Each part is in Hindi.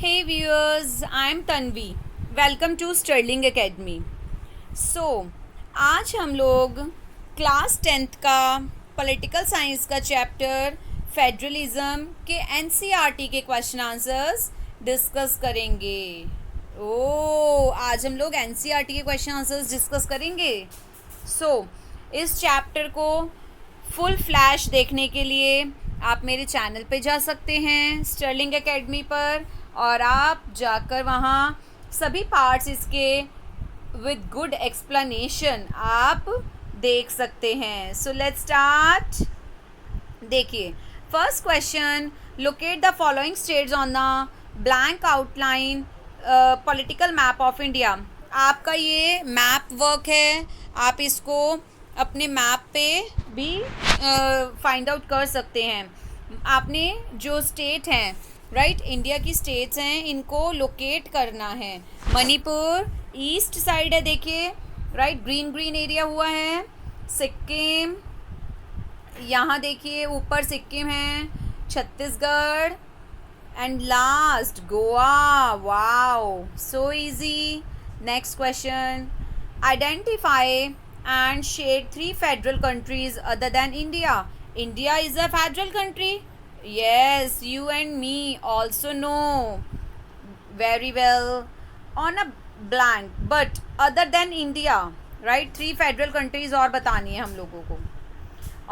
Hey viewers, I'm Tanvi. Welcome to Sterling Academy. So, आज हम लोग क्लास 10th का पॉलिटिकल साइंस का चैप्टर फेडरलिज्म के एनसीईआरटी के क्वेश्चन आंसर्स डिस्कस करेंगे। आज हम लोग एनसीईआरटी के क्वेश्चन आंसर्स डिस्कस करेंगे। इस चैप्टर को फुल फ्लैश देखने के लिए आप मेरे चैनल पे जा सकते हैं स्टर्लिंग एकेडमी पर, और आप जाकर वहाँ सभी पार्ट्स इसके विद गुड एक्सप्लेनेशन आप देख सकते हैं। So let's start. देखिए, first question, locate the following states on the blank outline political map of India. आपका ये मैप वर्क है, आप इसको अपने मैप पे भी फाइंड आउट कर सकते हैं। आपने जो स्टेट हैं, राइट, इंडिया की स्टेट्स हैं, इनको लोकेट करना है। मणिपुर ईस्ट साइड है, देखिए, राइट, ग्रीन ग्रीन एरिया हुआ है। सिक्किम, यहाँ देखिए ऊपर सिक्किम है। Chhattisgarh and last Goa. Wow, so easy. Next question, identify and shade 3 federal countries other than India. India is a federal country. Yes, you and me also know very well. On a blank, but other than India, right? 3 federal countries और बतानी है हम लोगों को.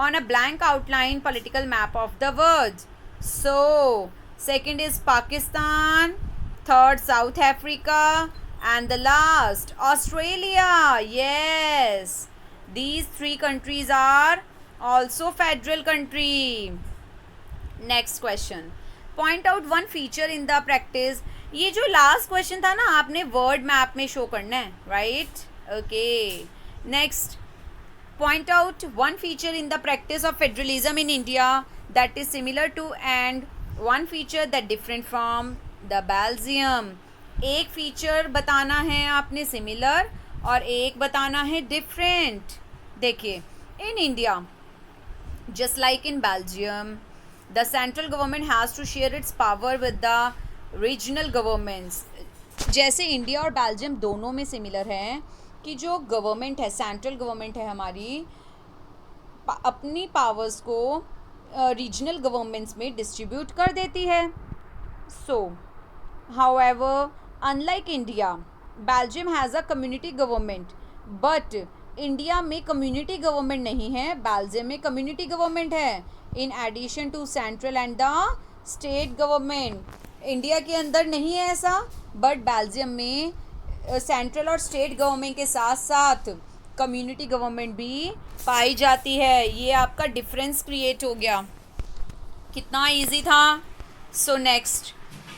On a blank outline political map of the world. So, second is Pakistan, third South Africa, and the last Australia. Yes, these 3 countries are also federal country. Next question, point out one feature in the practice. ये जो लास्ट क्वेश्चन था ना, आपने वर्ड मैप में शो करना है, right? Okay, next, point out one feature in the practice of federalism in India that is similar to and one feature that different from the Belgium. एक फीचर बताना है आपने सिमिलर, और एक बताना है डिफरेंट। देखिए, in India just like in Belgium, the central government has to share its power with the regional governments। जैसे इंडिया और बेल्जियम दोनों में सिमिलर है कि जो गवर्नमेंट है, सेंट्रल गवर्नमेंट है हमारी, अपनी पावर्स को रीजनल गवर्नमेंट्स में डिस्ट्रीब्यूट कर देती है। So however, unlike India, Belgium has a community government, but India में कम्युनिटी गवर्नमेंट नहीं है, बेल्जियम में कम्युनिटी गवर्नमेंट है। In addition to central and the state government, India के अंदर नहीं है ऐसा, बट बेल्जियम में सेंट्रल और स्टेट गवर्नमेंट के साथ साथ कम्युनिटी गवर्नमेंट भी पाई जाती है। ये आपका डिफरेंस क्रिएट हो गया। कितना इजी था। So next,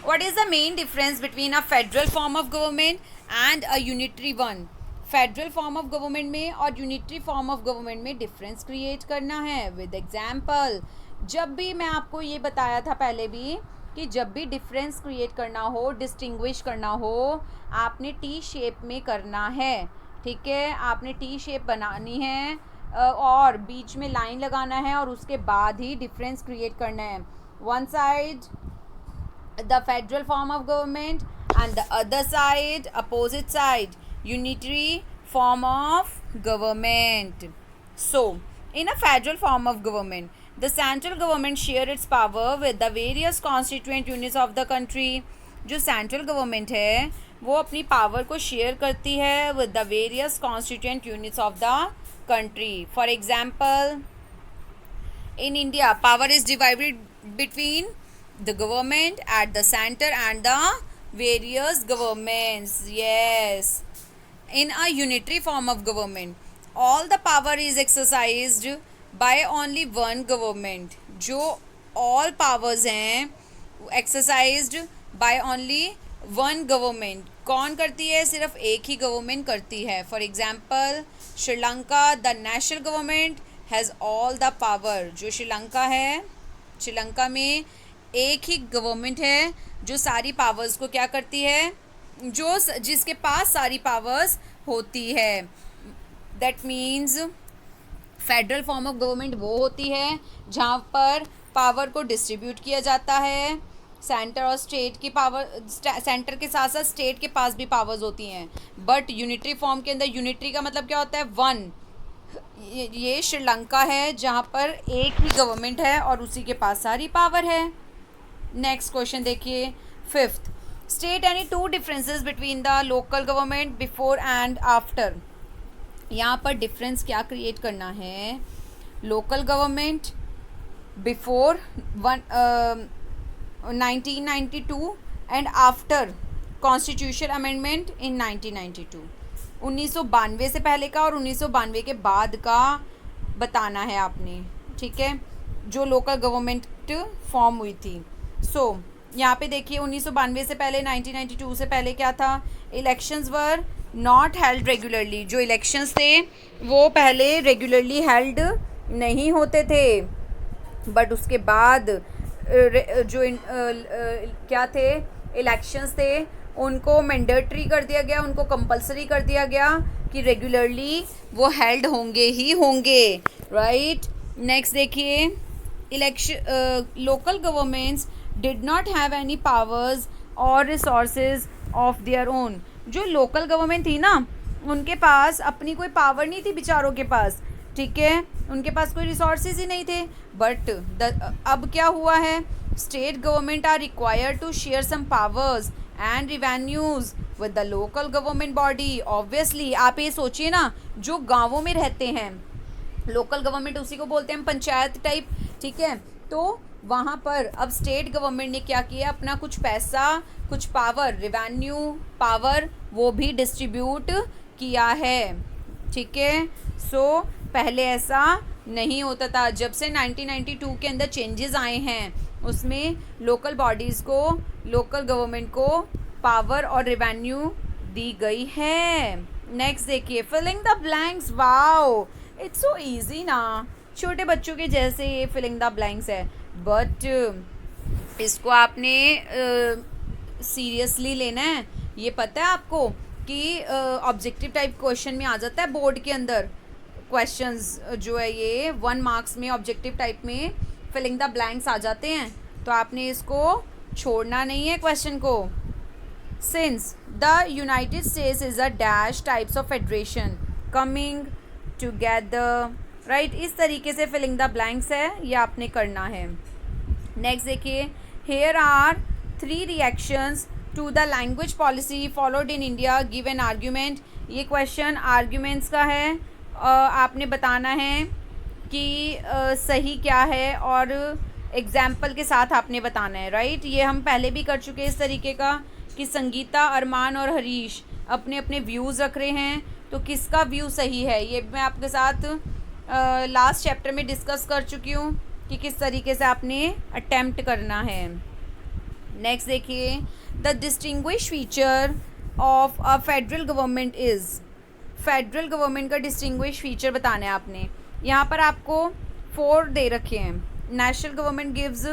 what is the main difference between a federal form of government and a unitary one. Federal form of government में और यूनिटरी फॉर्म ऑफ गवर्नमेंट में डिफरेंस क्रिएट करना है विद एग्जाम्पल। जब भी मैं आपको ये बताया था पहले भी कि जब भी डिफरेंस क्रिएट करना हो, डिस्टिंग्विश करना हो, आपने टी शेप में करना है, ठीक है? आपने टी शेप बनानी है और बीच में लाइन लगाना है, और उसके बाद ही डिफरेंस क्रिएट करना है। One side the federal form of government and the other side, opposite side, unitary form of government. So, in a federal form of government, the central government share its power with the various constituent units of the country. जो central government है वो अपनी power को share करती है with the various constituent units of the country. For example, in India, power is divided between the government at the center and the various governments. Yes. In a unitary form of government, all the power is exercised by only one government. जो all powers हैं exercised by only one government. कौन करती है? सिर्फ एक ही गवर्नमेंट करती है। For example, Sri Lanka, the national government has all the power. जो श्रीलंका है, श्रीलंका में एक ही गवर्नमेंट है जो सारी पावर्स को क्या करती है, जो जिसके पास सारी पावर्स होती है। That means federal form of government वो होती है जहाँ पर पावर को डिस्ट्रीब्यूट किया जाता है सेंटर और स्टेट की पावर, सेंटर के साथ साथ स्टेट के पास भी पावर्स होती हैं, बट यूनिटरी फॉर्म के अंदर यूनिटरी का मतलब क्या होता है, वन। ये श्रीलंका है जहाँ पर एक ही गवर्नमेंट है और उसी के पास सारी पावर है। नेक्स्ट क्वेश्चन देखिए, fifth, state any two differences between the local government before and after. यहाँ पर डिफरेंस क्या क्रिएट करना है, local government before 1992 and after constitution amendment in 1992। 1992 से पहले का और 1992 के बाद का बताना है आपने, ठीक है, जो लोकल गवर्नमेंट फॉर्म हुई थी। सो यहाँ पे देखिए 1992 से पहले, 1992 से पहले क्या था, elections were not held regularly. जो इलेक्शंस थे वो पहले रेगुलरली हेल्ड नहीं होते थे, बट उसके बाद क्या थे, इलेक्शंस थे, उनको मैंडेटरी कर दिया गया, उनको कंपलसरी कर दिया गया कि रेगुलरली वो हेल्ड होंगे ही होंगे, राइट। नेक्स्ट देखिए, local governments did not have any powers और रिसोर्सेज ऑफ देयर ओन। जो लोकल गवर्नमेंट थी ना, उनके पास अपनी कोई पावर नहीं थी बेचारों के पास, ठीक है, उनके पास कोई रिसोर्सेज ही नहीं थे। बट अब क्या हुआ है, state government are required to share some powers and revenues with the local government body. Obviously आप ये सोचिए ना, जो गाँवों में रहते हैं, लोकल गवर्नमेंट उसी को बोलते हैं पंचायत टाइप, ठीक है, तो वहाँ पर अब स्टेट गवर्नमेंट ने क्या किया, अपना कुछ पैसा, कुछ पावर, रिवेन्यू पावर, वो भी डिस्ट्रीब्यूट किया है, ठीक है। सो पहले ऐसा नहीं होता था। जब से 1992 के अंदर चेंजेस आए हैं, उसमें लोकल बॉडीज़ को, लोकल गवर्नमेंट को पावर और रिवेन्यू दी गई है। नेक्स्ट देखिए, filling the blanks. Wow, it's so easy ना, छोटे बच्चों के जैसे ये फिलिंग द ब्लैंक्स है, बट इसको आपने सीरियसली लेना है। ये पता है आपको कि ऑब्जेक्टिव टाइप क्वेश्चन में आ जाता है बोर्ड के अंदर क्वेश्चंस, जो है ये 1 मार्क्स में ऑब्जेक्टिव टाइप में फिलिंग द ब्लैंक्स आ जाते हैं, तो आपने इसको छोड़ना नहीं है क्वेश्चन को। Since the United states is a dash types of federation coming together, right, इस तरीके से फिलिंग द ब्लैंक्स है, ये आपने करना है। नेक्स्ट देखिए, here are 3 reactions to the language policy followed in India, give an argument. ये क्वेश्चन आर्ग्यूमेंट्स का है, आपने बताना है कि सही क्या है और एग्जाम्पल के साथ आपने बताना है, राइट। ये हम पहले भी कर चुके हैं इस तरीके का, कि संगीता, अरमान और हरीश अपने अपने व्यूज़ रख रहे हैं, तो किसका व्यू सही है ये मैं आपके साथ लास्ट चैप्टर में डिस्कस कर चुकी हूँ कि किस तरीके से आपने अटेम्प्ट करना है। नेक्स्ट देखिए, the distinguish feature of a federal government is. Federal government का डिस्टिंग्विश फीचर बताना है आपने। यहाँ पर आपको 4 दे रखे हैं। National government gives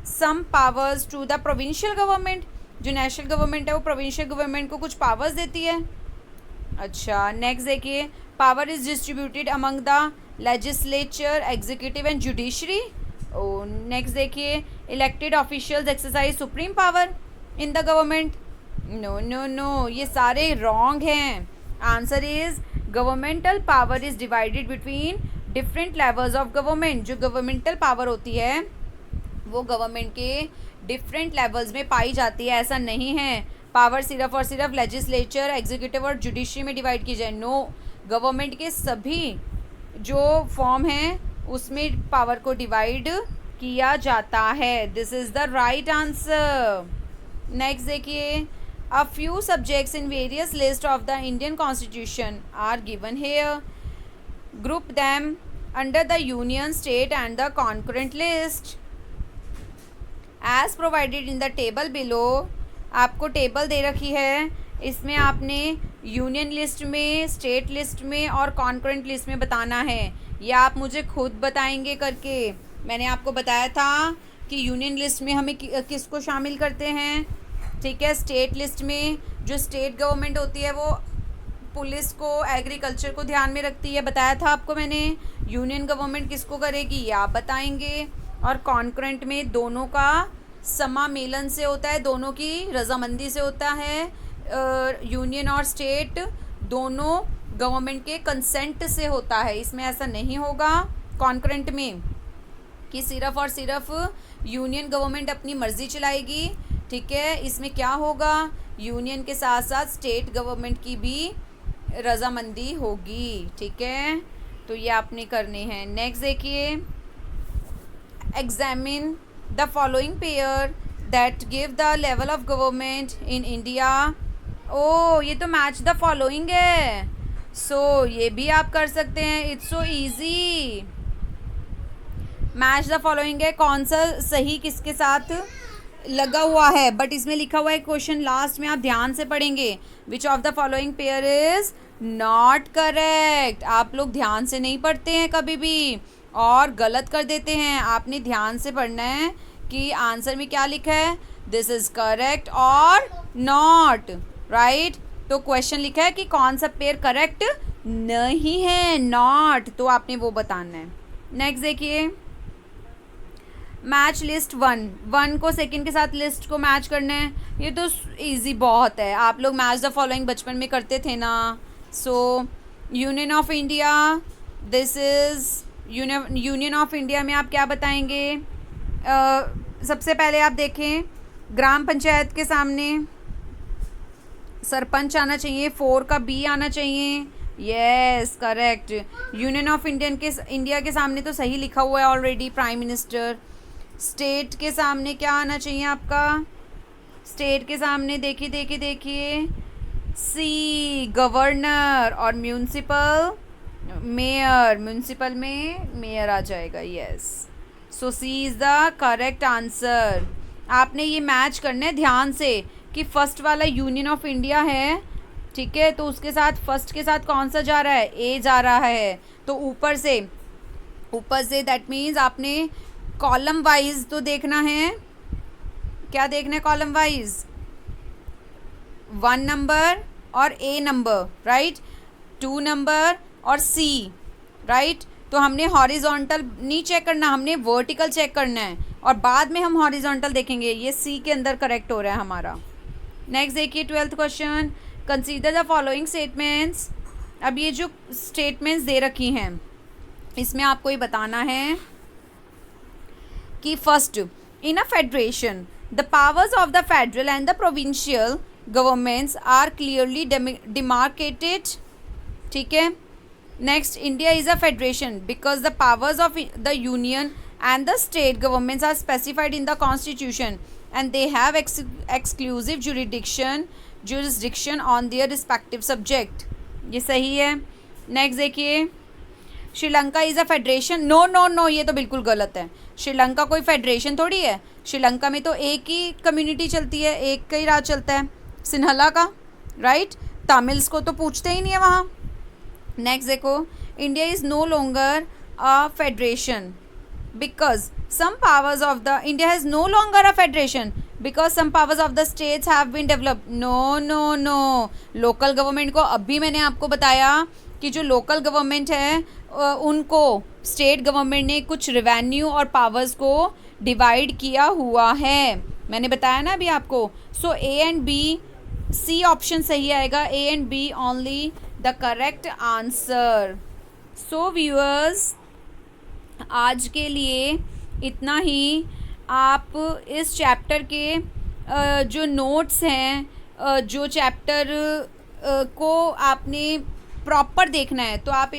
some powers to the provincial government. जो नेशनल गवर्नमेंट है वो प्रोविंशियल गवर्नमेंट को कुछ पावर्स देती है। अच्छा, नेक्स्ट देखिए, power is distributed among the legislature, executive and judiciary. Next देखिए, elected officials exercise supreme power in the government. No no no, ये सारे रॉन्ग हैं। Answer is governmental power is divided between different levels of government. जो गवर्नमेंटल पावर होती है वो गवर्नमेंट के डिफरेंट लेवल्स में पाई जाती है। ऐसा नहीं है पावर सिर्फ और सिर्फ लेजिस्लेचर, एग्जीक्यूटिव और जुडिशरी में डिवाइड की जाए। नो, गवर्नमेंट के सभी जो फॉर्म हैं उसमें पावर को डिवाइड किया जाता है। This is the right answer. Next देखिए, a few subjects in various list of the Indian constitution are given here, group them under the union, state and the concurrent list as provided in the table below. आपको टेबल दे रखी है, इसमें आपने यूनियन लिस्ट में, स्टेट लिस्ट में और कॉन्करेंट लिस्ट में बताना है। या आप मुझे खुद बताएंगे करके। मैंने आपको बताया था कि यूनियन लिस्ट में हमें किसको शामिल करते हैं, ठीक है। स्टेट लिस्ट में जो स्टेट गवर्नमेंट होती है वो पुलिस को, एग्रीकल्चर को ध्यान में रखती है, बताया था आपको मैंने। यूनियन गवर्नमेंट किसको करेगी ये आप बताएंगे। और कॉन्करेंट में दोनों का समामेलन से होता है, दोनों की रजामंदी से होता है, यूनियन और स्टेट दोनों गवर्नमेंट के कंसेंट से होता है। इसमें ऐसा नहीं होगा कॉन्करेंट में कि सिर्फ और सिर्फ यूनियन गवर्नमेंट अपनी मर्जी चलाएगी, ठीक है। इसमें क्या होगा, यूनियन के साथ साथ स्टेट गवर्नमेंट की भी रजामंदी होगी, ठीक है। तो ये आपने करने हैं। नेक्स्ट देखिए, examine the following pair that give the level of government in India. ओ, ये तो मैच द फॉलोइंग है, सो ये भी आप कर सकते हैं। It's so easy. Match the following है, कौन सा सही किसके साथ लगा हुआ है, बट इसमें लिखा हुआ है क्वेश्चन लास्ट में, आप ध्यान से पढ़ेंगे। Which of the following pair is not correct. आप लोग ध्यान से नहीं पढ़ते हैं कभी भी और गलत कर देते हैं। आपने ध्यान से पढ़ना है कि आंसर में क्या लिखा है, दिस इज करेक्ट और नॉट, राइट। तो क्वेश्चन लिखा है कि कौन सा पेयर करेक्ट नहीं है, नॉट, तो आपने वो बताना है। नेक्स्ट देखिए, मैच लिस्ट वन को सेकंड के साथ लिस्ट को मैच करना है। ये तो इजी बहुत है, आप लोग मैच द फॉलोइंग बचपन में करते थे ना। सो union of India, this is union of India में आप क्या बताएंगे। सबसे पहले आप देखें, ग्राम पंचायत के सामने सरपंच आना चाहिए, 4 का बी आना चाहिए। Yes correct. Union of India के सामने तो सही लिखा हुआ है ऑलरेडी, प्राइम मिनिस्टर। स्टेट के सामने क्या आना चाहिए आपका, स्टेट के सामने देखिए सी गवर्नर, और म्यूनसिपल मेयर, म्यूनसिपल में मेयर आ जाएगा। Yes, so C is the correct answer. आपने ये मैच करना है ध्यान से कि फर्स्ट वाला यूनियन ऑफ इंडिया है, ठीक है, तो उसके साथ फर्स्ट के साथ कौन सा जा रहा है, ए जा रहा है। तो ऊपर से दैट मीन्स आपने कॉलम वाइज तो देखना है। क्या देखना है कॉलम वाइज, 1 नंबर और ए नंबर, राइट, 2 नंबर और सी, राइट। तो हमने हॉरिजॉन्टल नहीं चेक करना, हमने वर्टिकल चेक करना है और बाद में हम हॉरिजॉन्टल देखेंगे। ये सी के अंदर करेक्ट हो रहा है हमारा। नेक्स्ट देखिए, 12th question, consider the following statements. अब ये जो स्टेटमेंट्स दे रखी हैं इसमें आपको ये बताना है कि first, in a federation the powers of the federal and the provincial governments are clearly demarcated, ठीक है। Next, India is a federation because the powers of the union and the state governments are specified in the constitution and they have exclusive jurisdiction on their respective subject। ये सही है। नेक्स्ट देखिए, Sri Lanka is a federation. No, ये तो बिल्कुल गलत है। श्रीलंका कोई फेडरेशन थोड़ी है। श्रीलंका में तो एक ही कम्युनिटी चलती है, एक का ही राज चलता है, सिन्हला का, राइट। तमिल्स को तो पूछते ही नहीं है वहाँ। नेक्स्ट देखो, India is no longer a federation because some powers of the India has no longer a federation because some powers of the states have been developed। no, local government को अभी मैंने आपको बताया कि जो लोकल गवर्नमेंट है उनको स्टेट गवर्नमेंट ने कुछ रेवेन्यू और पावर्स को डिवाइड किया हुआ है, मैंने बताया ना अभी आपको। So A and B, C option सही आएगा, A and B only the correct answer. So viewers, आज के लिए इतना ही। आप इस चैप्टर के जो नोट्स हैं, जो चैप्टर को आपने प्रॉपर देखना है तो आप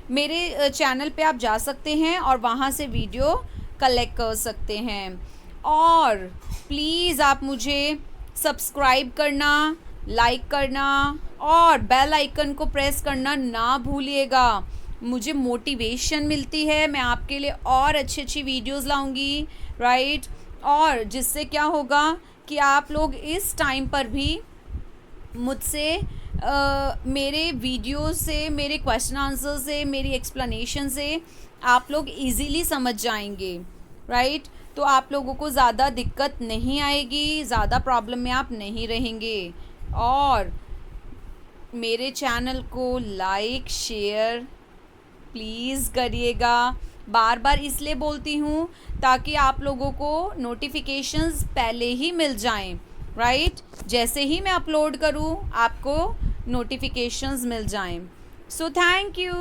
मेरे चैनल पे आप जा सकते हैं और वहाँ से वीडियो कलेक्ट कर सकते हैं। और प्लीज़ आप मुझे सब्सक्राइब करना, लाइक करना और बेल आइकन को प्रेस करना ना भूलिएगा। मुझे मोटिवेशन मिलती है, मैं आपके लिए और अच्छी वीडियोस लाऊंगी, राइट। और जिससे क्या होगा कि आप लोग इस टाइम पर भी मुझसे मेरे वीडियो से, मेरे क्वेश्चन आंसर से, मेरी एक्सप्लेनेशन से आप लोग इजीली समझ जाएंगे, राइट। तो आप लोगों को ज़्यादा दिक्कत नहीं आएगी, ज़्यादा प्रॉब्लम में आप नहीं रहेंगे। और मेरे चैनल को लाइक शेयर प्लीज़ करिएगा, बार बार इसलिए बोलती हूँ ताकि आप लोगों को नोटिफिकेशंस पहले ही मिल जाएं, राइट? जैसे ही मैं अपलोड करूँ आपको नोटिफिकेशंस मिल जाएं. So thank you.